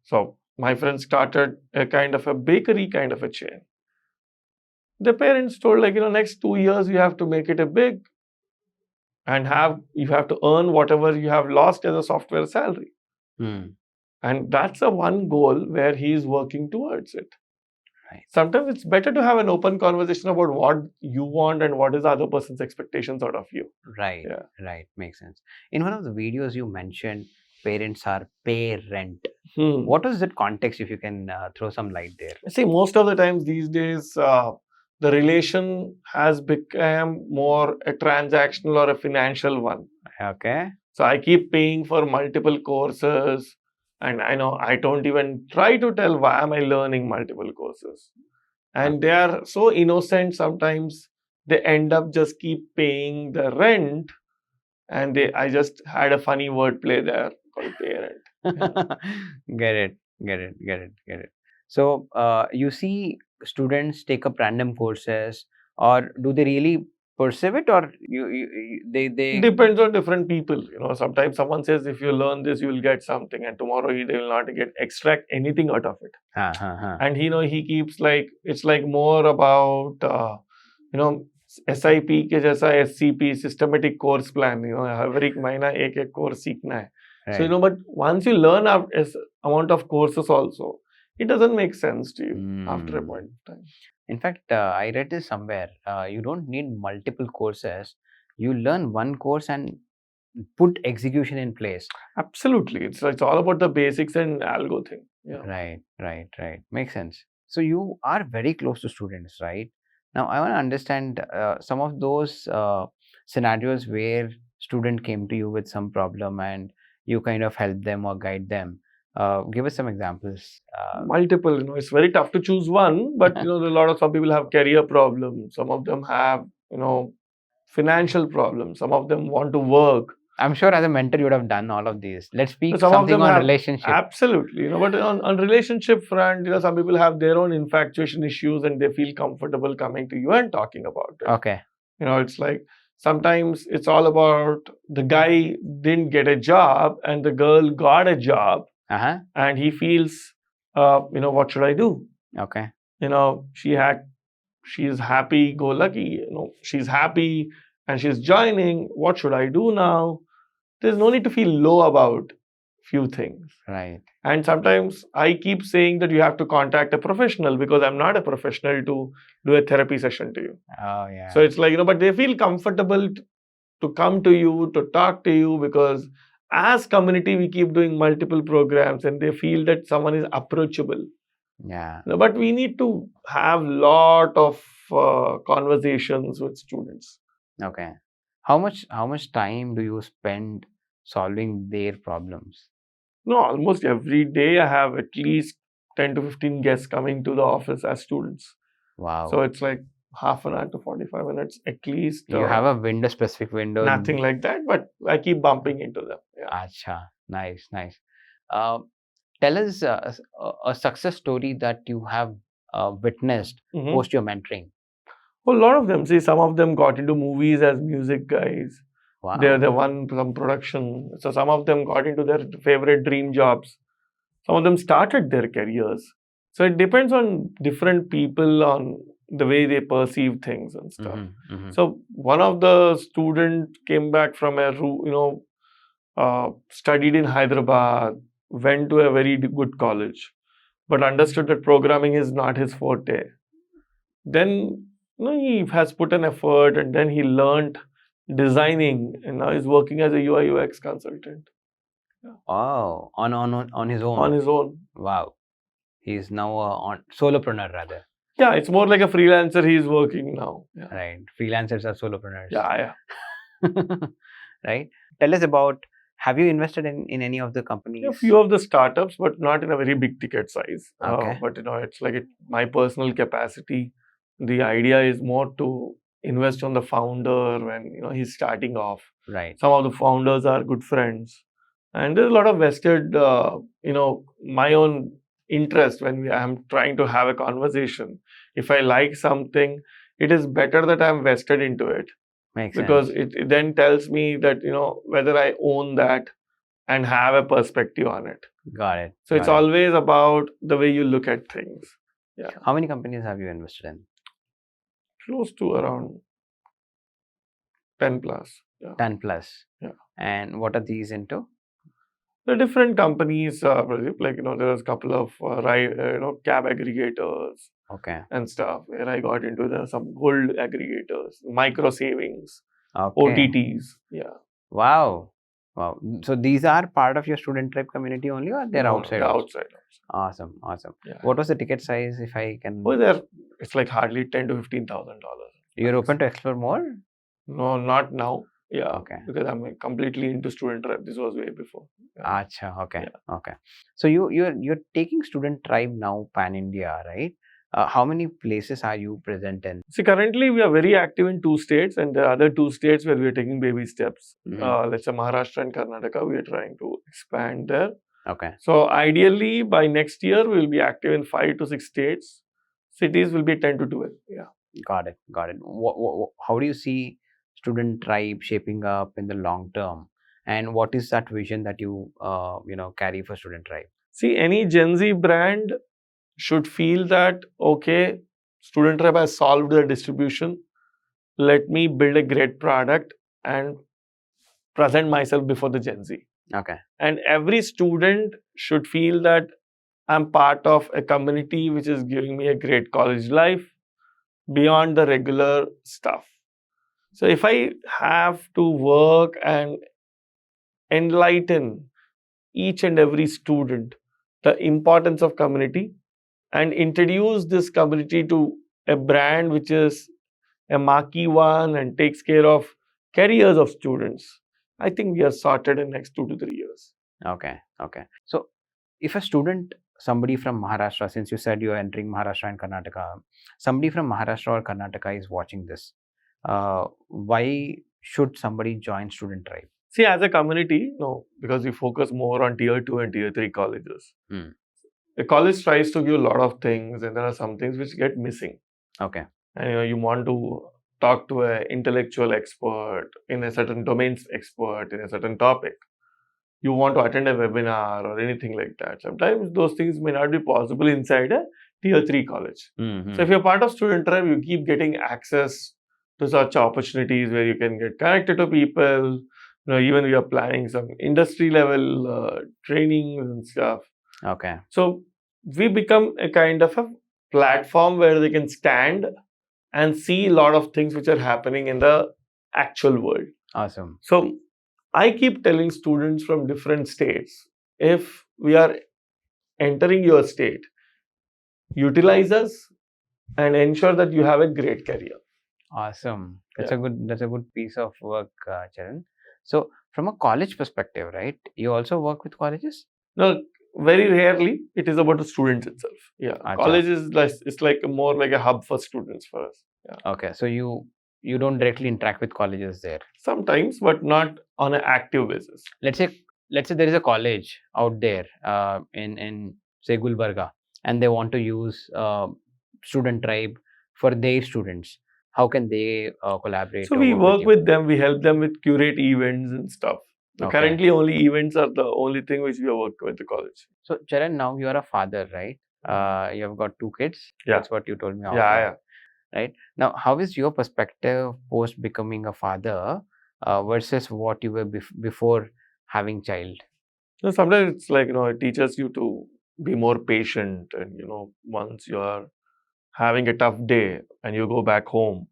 So my friend started a kind of a bakery kind of a chain. The parents told, like, next 2 years you have to make it a big, and you have to earn whatever you have lost as a software salary. And that's a one goal where he is working towards it. Right. Sometimes it's better to have an open conversation about what you want and what is the other person's expectations out of you. Right. Yeah. Right. Makes sense. In one of the videos you mentioned parents are parent. What is that context, if you can throw some light there? See, most of the times these days, the relation has become more a transactional or a financial one. Okay. So I keep paying for multiple courses, and I know I don't even try to tell why am I learning multiple courses. And they are so innocent sometimes, they end up just keep paying the rent. And I just had a funny wordplay there called parent. Yeah. Get it. So you see students take up random courses, or do they really pursue it, or they Depends on different people. Sometimes someone says if you learn this, you will get something, and tomorrow they will not extract anything out of it. And he keeps like, it's like more about SIP के जैसा SCP, systematic course plan. Every महीना एक course सीखना है. Right. So but once you learn amount of courses also, it doesn't make sense to you after a point of time. In fact, I read this somewhere. You don't need multiple courses. You learn one course and put execution in place. Absolutely. It's all about the basics and algo thing. Yeah. Right. Makes sense. So you are very close to students, right? Now, I want to understand some of those scenarios where student came to you with some problem and you kind of help them or guide them. Give us some examples. Multiple, it's very tough to choose one, but some people have career problems. Some of them have, financial problems. Some of them want to work. I'm sure as a mentor, you would have done all of these. Let's speak Some something of them on have, relationship. Absolutely. But on relationship front, some people have their own infatuation issues and they feel comfortable coming to you and talking about it. Okay. It's like sometimes it's all about the guy didn't get a job and the girl got a job. And he feels, what should I do? Okay. She's happy, go lucky, she's happy and she's joining. What should I do now? There's no need to feel low about few things. Right. And sometimes I keep saying that you have to contact a professional because I'm not a professional to do a therapy session to you. Oh, yeah. So it's like, but they feel comfortable to come to you, to talk to you, because as community, we keep doing multiple programs and they feel that someone is approachable. Yeah. But we need to have lot of conversations with students. Okay. How much time do you spend solving their problems? No, almost every day I have at least 10 to 15 guests coming to the office as students. So Wow. it's like half an hour to 45 minutes at least. You have a window, specific window. Nothing like that, but I keep bumping into them. Yeah. Acha. Nice, nice. Uh, Tell us a success story that you have witnessed Mhm. post your mentoring. Well, a lot of them. See, some of them got into movies as music guys. Wow. They won some production. So some of them got into their favorite dream jobs. Some of them started their careers. So it depends on different people on the way they perceive things and stuff. So one of the student came back from studied in Hyderabad, went to a very good college, but understood that programming is not his forte. Then he has put an effort, and then he learned designing, and now he's working as a UI UX consultant. Oh, on his own. On his own. Wow. He's now on solopreneur rather. Yeah, it's more like a freelancer. He's working now. Yeah. Right. Freelancers are solopreneurs. Yeah. Right. Tell us about, have you invested in any of the companies? A few of the startups, but not in a very big ticket size. Okay. But it's like my personal capacity. The idea is more to invest on the founder when he's starting off. Right. Some of the founders are good friends, and there's a lot of vested, my own interest when I'm trying to have a conversation. If I like something, it is better that I'm vested into it. Makes Because sense. it then tells me that whether I own that and have a perspective on it. Got it. So it's always about the way you look at things. Yeah. How many companies have you invested in? Close to around 10 plus. Yeah. 10 plus. Yeah. And what are these into? The different companies, Pradeep, like there's a couple of cab aggregators. Okay. And stuff where I got into some gold aggregators, micro savings, Okay. OTTs. Yeah. Wow. Wow. So these are part of your student tribe community only, or they're outside? They're outside. Awesome. Awesome. Yeah. What was the ticket size, if I can? Oh, it's like hardly $10,000 to $15,000. You're open to explore more? No, not now. Yeah. Okay. Because I'm completely into student tribe. This was way before. Yeah. Acha. Okay. Yeah. Okay. So you're taking student tribe now pan India, right? How many places are you present in? See, currently we are very active in 2 states, and there are other 2 states where we are taking baby steps. Let's say Maharashtra and Karnataka, we are trying to expand there. Okay. So ideally, by next year, we will be active in 5 to 6 states. Cities will be 10 to 12. Yeah. Got it. Got it. How do you see student tribe shaping up in the long term? And what is that vision that you carry for student tribe? See, any Gen Z brand should feel that, okay, student tribe has solved the distribution. Let me build a great product and present myself before the Gen Z. Okay. And every student should feel that I'm part of a community which is giving me a great college life beyond the regular stuff. So if I have to work and enlighten each and every student the importance of community and introduce this community to a brand which is a marquee one and takes care of careers of students, I think we are sorted in next 2 to 3 years. Okay. Okay. So if a student, somebody from Maharashtra, since you said you're entering Maharashtra and Karnataka, somebody from Maharashtra or Karnataka is watching this, why should somebody join student tribe? See, as a community, no, because we focus more on tier 2 and tier 3 colleges. The college tries to give a lot of things, and there are some things which get missing. Okay. And you want to talk to an intellectual expert in a certain domain, expert in a certain topic. You want to attend a webinar or anything like that. Sometimes those things may not be possible inside a tier 3 college. So if you're part of student tribe, you keep getting access to such opportunities where you can get connected to people. Even we are planning some industry level trainings and stuff. Okay. So we become a kind of a platform where they can stand and see a lot of things which are happening in the actual world. Awesome. So I keep telling students from different states, if we are entering your state, utilize us and ensure that you have a great career. Awesome. That's Yeah. a good piece of work, Charan. So from a college perspective, right? You also work with colleges? No, very rarely it is about the students itself. Yeah, Acha. college is like it's like more like a hub for students for us. Yeah, Okay. So you don't directly interact with colleges there. sometimes, but not on an active basis. Let's say there is a college out there in say Gulbarga, and they want to use student tribe for their students. How can they collaborate So or we work with work you? with them. We help them with curate events and stuff. So Okay. currently, only events are the only thing which we are working with the college. So Charan, now you are a father, right? You have got 2 kids. Yeah. That's what you told me Yeah, offline. yeah. Right now, how is your perspective post becoming a father versus what you were before having child? So sometimes it's like it teaches you to be more patient, and once you are having a tough day and you go back home,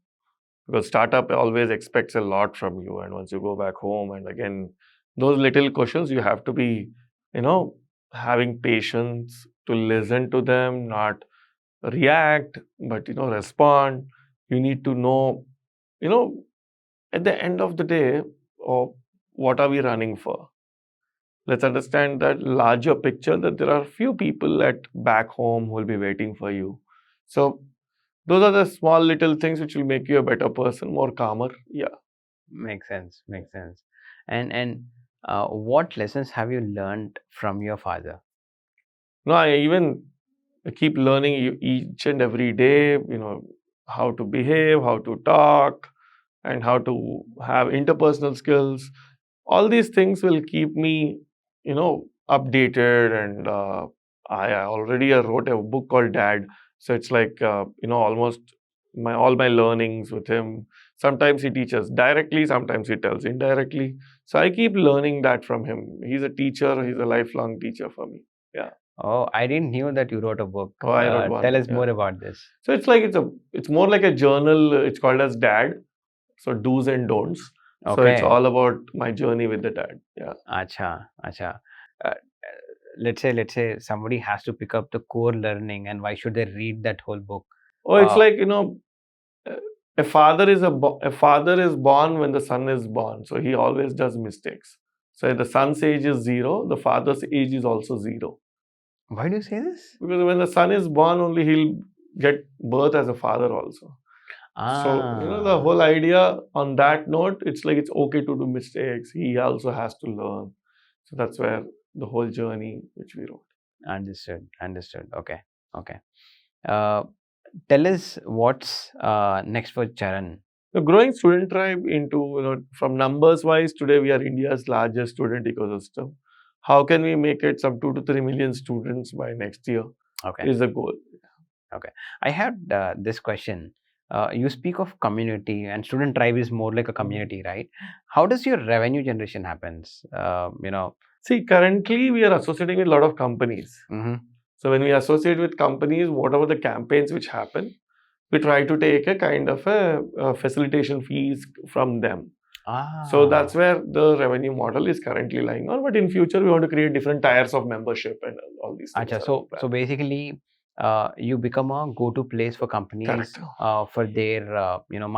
because startup always expects a lot from you, and once you go back home and again those little questions, you have to be you know having patience to listen to them, not react, but respond. You need to know you know at the end of the day, oh, what are we running for? Let's understand that larger picture, that there are few people at back home who will be waiting for you. So those are the small little things which will make you a better person, more calmer. Yeah. Makes sense. Makes sense. And what lessons have you learned from your father? No, I even keep learning each and every day, how to behave, how to talk, and how to have interpersonal skills. All these things will keep me, updated. And I already wrote a book called Dad. So it's like, almost all my learnings with him. Sometimes he teaches directly, sometimes he tells indirectly. So I keep learning that from him. He's a teacher. He's a lifelong teacher for me. Yeah. Oh, I didn't knew that you wrote a book. Oh, I wrote one. Tell us Yeah. more about this. So it's like it's more like a journal. It's called as Dad. So do's and don'ts. So it's Okay. all about my journey with the dad. Yeah. Acha, acha. Uh, let's say somebody has to pick up the core learning, and why should they read that whole book? Oh, it's Uh, like uh, a father is born when the son is born. So he always does mistakes. So if the son's age is 0, the father's age is also 0. Why do you say this? Because when the son is born, only he'll get birth as a father also. So, the Ah, whole idea on that note, it's like it's okay to do mistakes. He also has to learn. So that's where the whole journey which we wrote. understood, understood. Okay, okay. Uh, Tell us what's next for Charan. The growing student tribe into, from numbers wise, today we are India's largest student ecosystem. How can we make it some 2 to 3 million students by next year Okay, is the goal. okay. I had this question. You speak of community, and student tribe is more like a community, right? How does your revenue generation happens? See, currently we are associating with a lot of companies. Mhm. So when we associate with companies, whatever the campaigns which happen, we try to take a kind of a facilitation fees from them. So that's Ah, where the revenue model is currently lying on. But in future, we want to create different tiers of membership and all these things. acha. Are So, planned. so basically, you become a go-to place for companies Correct. for their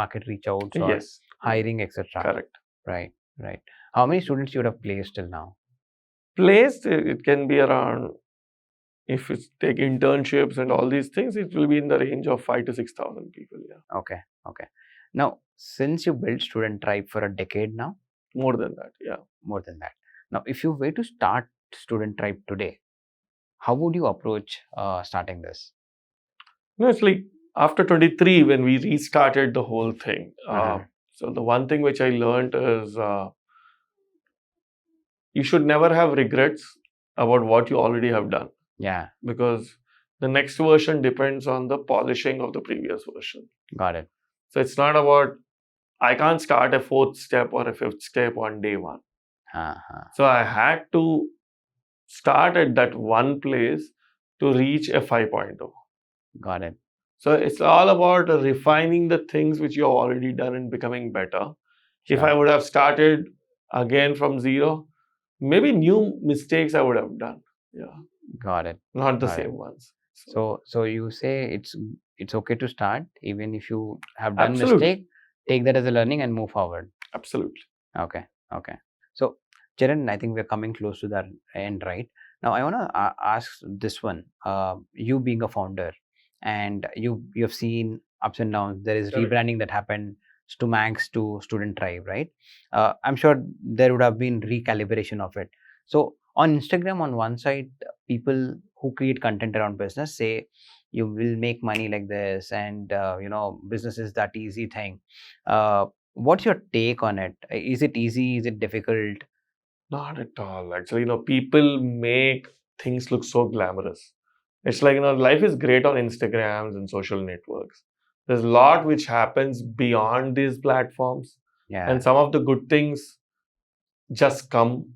market reach outs or Yes. hiring, etc. Correct. Right, right. How many students you would have placed till now? Placed, it can be around, if it's take internships and all these things, it will be in the range of 5 to 6,000 people. Yeah. Okay, okay. Now, since you built Student Tribe for a decade now, More than that. Yeah. more than that. Now, if you were to start Student Tribe today, how would you approach starting this? No, it's like after 23 when we restarted the whole thing. Mhm. So the one thing which I learned is you should never have regrets about what you already have done, Yeah, because the next version depends on the polishing of the previous version. got it. So it's not about I can't start a 4th step or a 5th step on day 1. Uh-huh. So I had to start at that one place to reach a 5.0. Got it. So it's all about refining the things which you have already done and becoming better. If I Sure. would have started again from 0, maybe new mistakes I would have done. Yeah, Got it. not the Got it. same ones. So you say it's okay to start even if you have done Absolutely. mistake. Take that as a learning and move forward. Absolutely. Okay. So, Charan, I think we're coming close to the end, right? Now, I want to ask this one. You being a founder, and you've seen ups and downs. There is Correct. rebranding that happened to Max to Student Tribe, right? I'm sure there would have been recalibration of it. So, on Instagram, on one side, people who create content around business say you will make money like this, and business is that easy thing. What's your take on it? Is it easy? Is it difficult? Not at all. Actually, people make things look so glamorous. It's like, life is great on Instagrams and social networks. There's a lot which happens beyond these platforms, Yeah, and some of the good things just come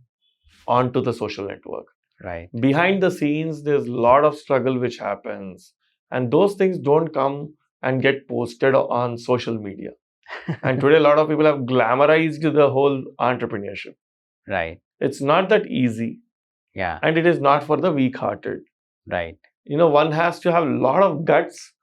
onto the social network. right. Behind the scenes, there's a lot of struggle which happens, and those things don't come and get posted on social media. And today, a lot of people have glamorized the whole entrepreneurship. Right. It's not that easy, Yeah, and it is not for the weak hearted. right. One has to have a lot of guts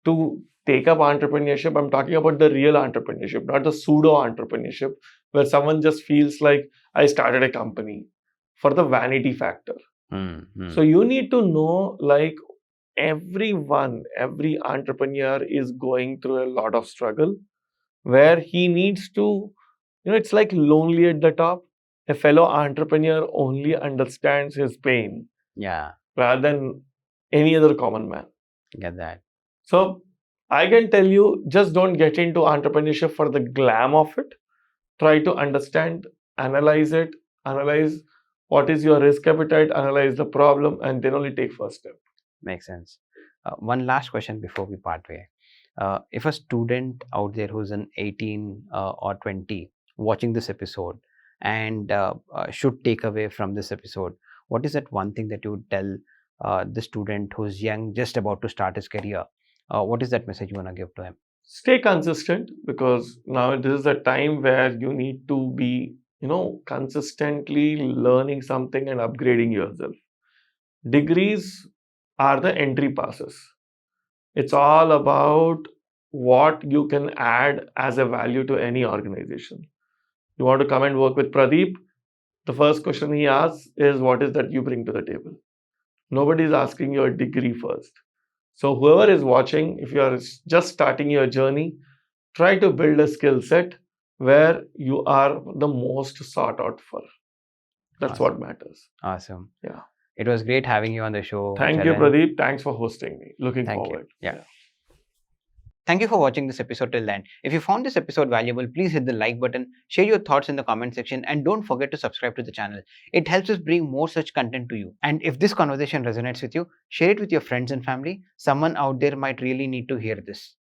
to take up entrepreneurship. I'm talking about the real entrepreneurship, not the pseudo entrepreneurship, where someone just feels like I started a company for the vanity factor. So you need to know, like, every entrepreneur is going through a lot of struggle where he needs to, it's like lonely at the top. A fellow entrepreneur only understands his pain Yeah, rather than any other common man. get that. So I can tell you, just don't get into entrepreneurship for the glam of it. Try to understand, analyze it, analyze what is your risk appetite, analyze the problem, and then only take first step. Makes sense. One last question before we part way. If a student out there who's an 18 or 20 watching this episode and should take away from this episode, what is that one thing that you would tell the student who's young, just about to start his career? What is that message you want to give to him? Stay consistent, because now this is a time where you need to be, consistently learning something and upgrading yourself. Degrees are the entry passes. It's all about what you can add as a value to any organization. You want to come and work with Pradeep, the first question he asks is, what is that you bring to the table? Nobody is asking your degree first. So whoever is watching, if you are just starting your journey, try to build a skill set where you are the most sought out for. That's Awesome. what matters. Awesome. Yeah. It was great having you on the show. Thank you, Charan. Pradeep. Thanks for hosting me. Looking Thank you. forward. Yeah. Thank you for watching this episode till then. If you found this episode valuable, please hit the like button, share your thoughts in the comment section, and don't forget to subscribe to the channel. It helps us bring more such content to you. And if this conversation resonates with you, share it with your friends and family. Someone out there might really need to hear this.